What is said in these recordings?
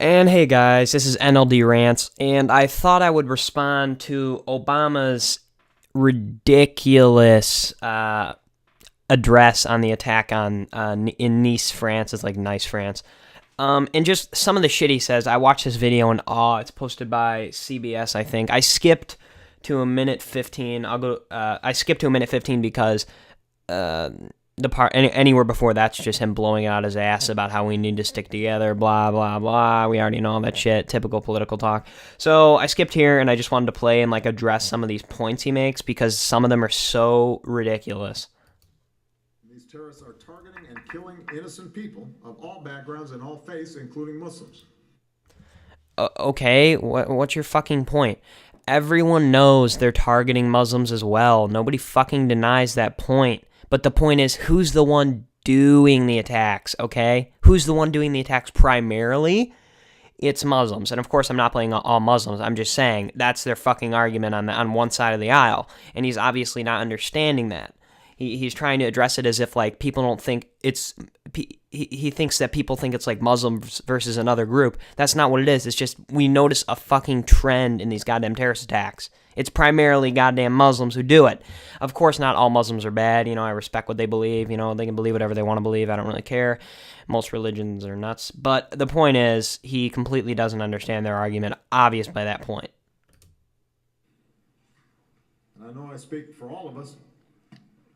And hey guys, this is NLD Rants, and I thought I would respond to Obama's ridiculous address on the attack on in Nice, France. It's like Nice, France. And just some of the shit he says. I watched this video in awe. It's posted by CBS, I think. I skipped to a minute 15. I skipped to a minute 15 because the part anywhere before that's just him blowing out his ass about how we need to stick together, blah blah blah. We already know all that shit, typical political talk. So I skipped here and I just wanted to play and address some of these points he makes because some of them are so ridiculous. These terrorists are targeting and killing innocent people of all backgrounds and all faiths, including Muslims. Okay, what's your fucking point? Everyone knows they're targeting Muslims as well. Nobody fucking denies that point. But the point is, who's the one doing the attacks, okay? Who's the one doing the attacks primarily? It's Muslims. And of course, I'm not playing all Muslims. I'm just saying that's their fucking argument on one side of the aisle. And he's obviously not understanding that. He's trying to address it as if, people don't think it's... He thinks that people think it's Muslims versus another group. That's not what it is. It's just we notice a fucking trend in these goddamn terrorist attacks. It's primarily goddamn Muslims who do it. Of course, not all Muslims are bad. I respect what they believe. They can believe whatever they want to believe. I don't really care. Most religions are nuts. But the point is, he completely doesn't understand their argument, obvious by that point. And I know I speak for all of us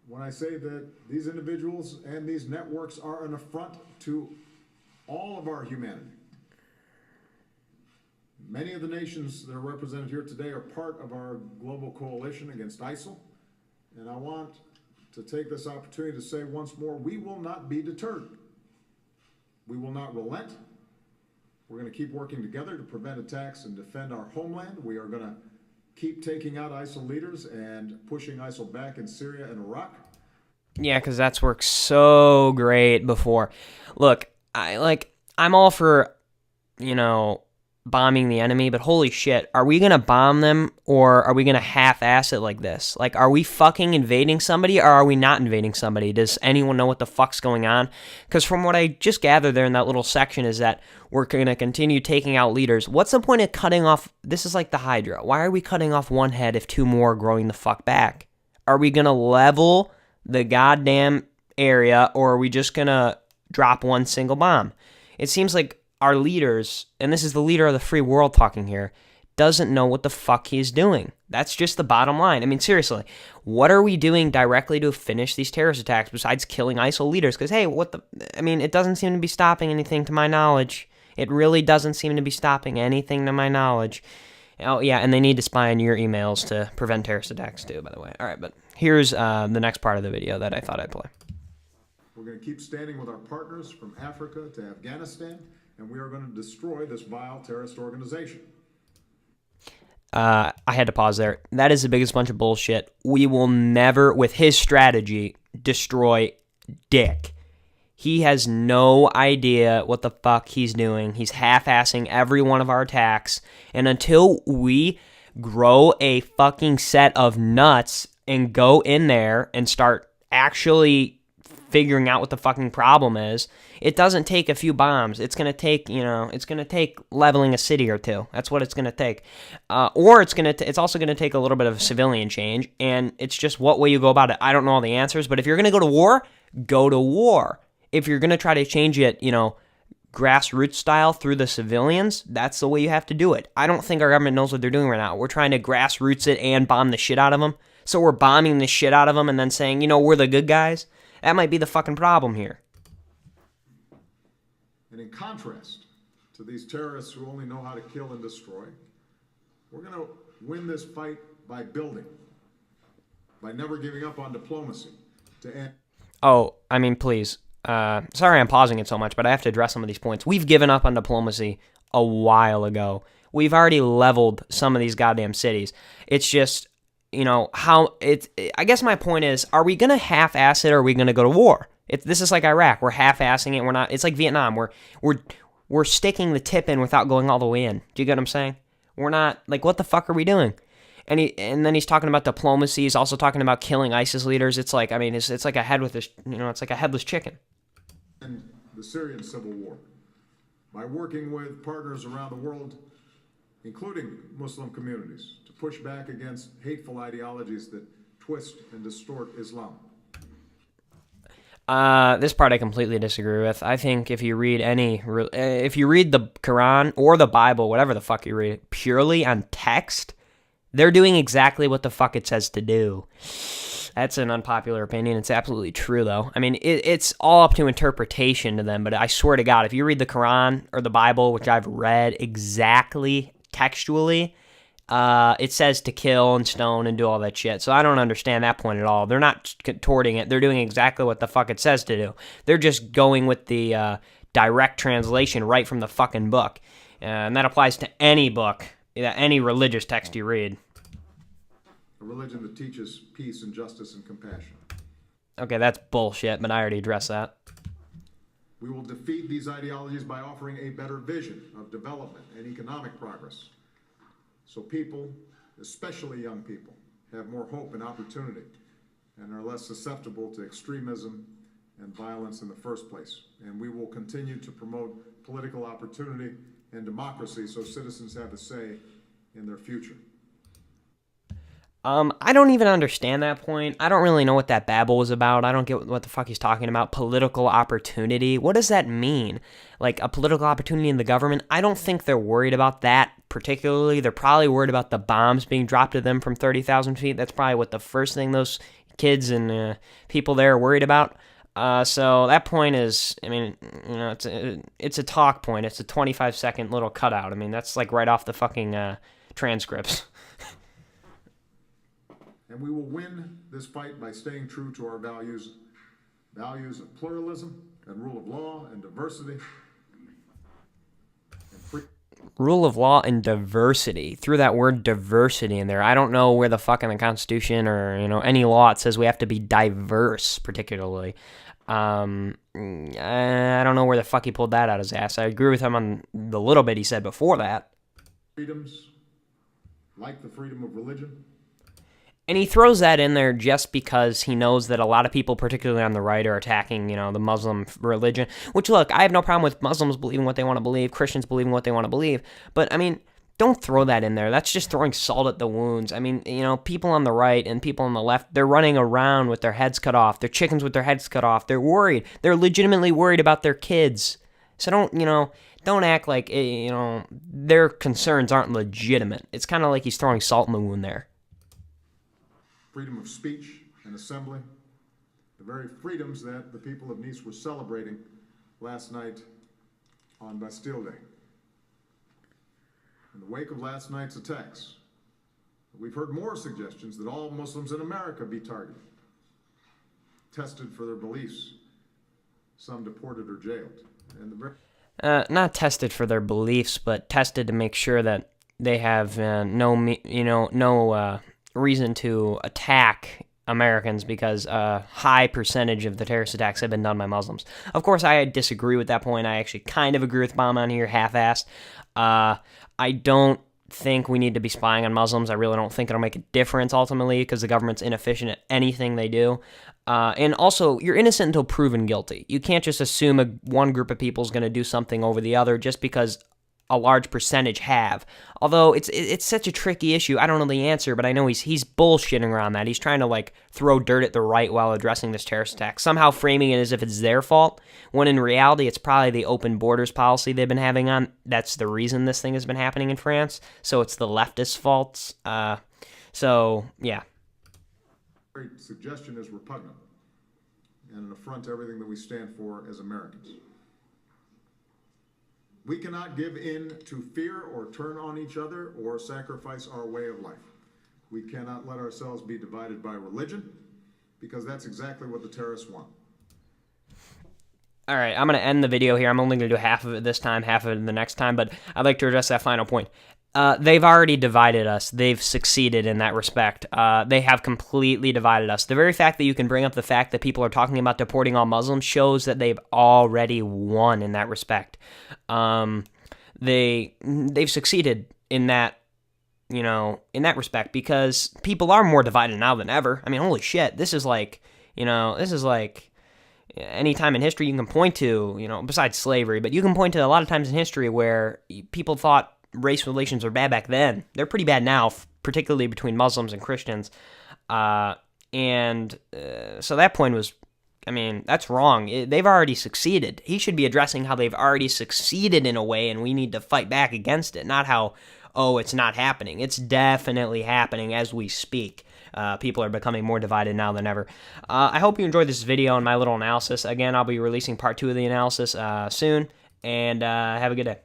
when I say that these individuals and these networks are an affront to all of our humanity. Many of the nations that are represented here today are part of our global coalition against ISIL, and I want to take this opportunity to say once more, we will not be deterred. We will not relent. We're going to keep working together to prevent attacks and defend our homeland. We are going to keep taking out ISIL leaders and pushing ISIL back in Syria and Iraq. Yeah, because that's worked so great before. Look, I'm all for, bombing the enemy, but holy shit, are we going to bomb them or are we going to half-ass it like this? Are we fucking invading somebody or are we not invading somebody? Does anyone know what the fuck's going on? Because from what I just gathered there in that little section is that we're going to continue taking out leaders. What's the point of cutting off? This is like the Hydra. Why are we cutting off one head if two more are growing the fuck back? Are we going to level the goddamn area or are we just going to drop one single bomb? It seems like our leaders, and this is the leader of the free world talking here, doesn't know what the fuck he's doing. That's just the bottom line. I mean, seriously, what are we doing directly to finish these terrorist attacks besides killing ISIL leaders? Because, hey, it doesn't seem to be stopping anything to my knowledge. It really doesn't seem to be stopping anything to my knowledge. Oh, yeah, and they need to spy on your emails to prevent terrorist attacks, too, by the way. All right, but here's the next part of the video that I thought I'd play. We're going to keep standing with our partners from Africa to Afghanistan, and we are going to destroy this vile terrorist organization. I had to pause there. That is the biggest bunch of bullshit. We will never, with his strategy, destroy Dick. He has no idea what the fuck he's doing. He's half-assing every one of our attacks. And until we grow a fucking set of nuts and go in there and start actually figuring out what the fucking problem is, it doesn't take a few bombs. It's going to take, it's going to take leveling a city or two. That's what it's going to take. Or it's also going to take a little bit of civilian change, and it's just what way you go about it. I don't know all the answers, but if you're going to go to war, go to war. If you're going to try to change it, grassroots style through the civilians, that's the way you have to do it. I don't think our government knows what they're doing right now. We're trying to grassroots it and bomb the shit out of them. So we're bombing the shit out of them and then saying, we're the good guys. That might be the fucking problem here. And in contrast to these terrorists who only know how to kill and destroy, we're going to win this fight by building, by never giving up on diplomacy to end. Oh, I mean, please. Sorry I'm pausing it so much, but I have to address some of these points. We've given up on diplomacy a while ago. We've already leveled some of these goddamn cities. It's just, I guess my point is, are we going to half-ass it or are we going to go to war? This is like Iraq. We're half-assing it. We're not. It's like Vietnam. We're sticking the tip in without going all the way in. Do you get what I'm saying? We're not, what the fuck are we doing? And then he's talking about diplomacy. He's also talking about killing ISIS leaders. It's like, it's like a head with this, it's like a headless chicken. And the Syrian civil war. by working with partners around the world, including Muslim communities, to push back against hateful ideologies that twist and distort Islam. This part I completely disagree with. I think if you read if you read the Quran or the Bible, whatever the fuck you read, purely on text, they're doing exactly what the fuck it says to do. That's an unpopular opinion. It's absolutely true, though. I mean, it's all up to interpretation to them, but I swear to God, if you read the Quran or the Bible, which I've read exactly textually, it says to kill and stone and do all that shit. So I don't understand that point at all. They're not contorting it. They're doing exactly what the fuck it says to do. They're just going with the direct translation right from the fucking book. And that applies to any book, any religious text you read. A religion that teaches peace and justice and compassion. Okay, that's bullshit, but I already addressed that. We will defeat these ideologies by offering a better vision of development and economic progress, so people, especially young people, have more hope and opportunity and are less susceptible to extremism and violence in the first place. And we will continue to promote political opportunity and democracy so citizens have a say in their future. I don't even understand that point. I don't really know what that babble was about. I don't get what the fuck he's talking about. Political opportunity. What does that mean? Like a political opportunity in the government? I don't think they're worried about that particularly. They're probably worried about the bombs being dropped at them from 30,000 feet. That's probably what the first thing those kids and people there are worried about. So that point is, I mean, you know, it's a talk point. It's a 25-second little cutout. I mean, that's like right off the fucking transcripts. And we will win this fight by staying true to our values of pluralism and rule of law and diversity. Rule of law and diversity. Threw that word diversity in there. I don't know where the fuck in the Constitution or, you know, any law it says we have to be diverse, particularly. I don't know where the fuck he pulled that out of his ass. I agree with him on the little bit he said before that. Freedoms, like the freedom of religion. And he throws that in there just because he knows that a lot of people, particularly on the right, are attacking, you know, the Muslim religion. Which, look, I have no problem with Muslims believing what they want to believe, Christians believing what they want to believe. But, I mean, don't throw that in there. That's just throwing salt at the wounds. I mean, you know, people on the right and people on the left, they're running around with their heads cut off. They're chickens with their heads cut off. They're worried. They're legitimately worried about their kids. So don't act like, you know, their concerns aren't legitimate. It's kind of like he's throwing salt in the wound there. Freedom of speech and assembly, the very freedoms that the people of Nice were celebrating last night on Bastille Day. In the wake of last night's attacks, we've heard more suggestions that all Muslims in America be targeted, tested for their beliefs, some deported or jailed. And not tested for their beliefs, but tested to make sure that they have no reason to attack Americans because a high percentage of the terrorist attacks have been done by Muslims. Of course, I disagree with that point. I actually kind of agree with Obama on here, half-assed. I don't think we need to be spying on Muslims. I really don't think it'll make a difference ultimately because the government's inefficient at anything they do. And also, you're innocent until proven guilty. You can't just assume one group of people is going to do something over the other just because a large percentage have. Although it's such a tricky issue, I don't know the answer, but I know he's bullshitting around that. He's trying to like throw dirt at the right while addressing this terrorist attack, somehow framing it as if it's their fault, when in reality it's probably the open borders policy they've been having on. That's the reason this thing has been happening in France. So it's the leftists' faults. So yeah. Great suggestion is repugnant and an affront to everything that we stand for as Americans. We cannot give in to fear or turn on each other or sacrifice our way of life. We cannot let ourselves be divided by religion because that's exactly what the terrorists want. All right, I'm going to end the video here. I'm only going to do half of it this time, half of it the next time, but I'd like to address that final point. They've already divided us. They've succeeded in that respect. They have completely divided us. The very fact that you can bring up the fact that people are talking about deporting all Muslims shows that they've already won in that respect. They've succeeded in that, in that respect because people are more divided now than ever. I mean, holy shit, this is like any time in history you can point to, besides slavery, but you can point to a lot of times in history where people thought race relations were bad back then. They're pretty bad now, particularly between Muslims and Christians. So that point was, that's wrong. They've already succeeded. He should be addressing how they've already succeeded in a way, and we need to fight back against it, not how, it's not happening. It's definitely happening as we speak. People are becoming more divided now than ever. I hope you enjoyed this video and my little analysis. Again, I'll be releasing part 2 of the analysis soon, and have a good day.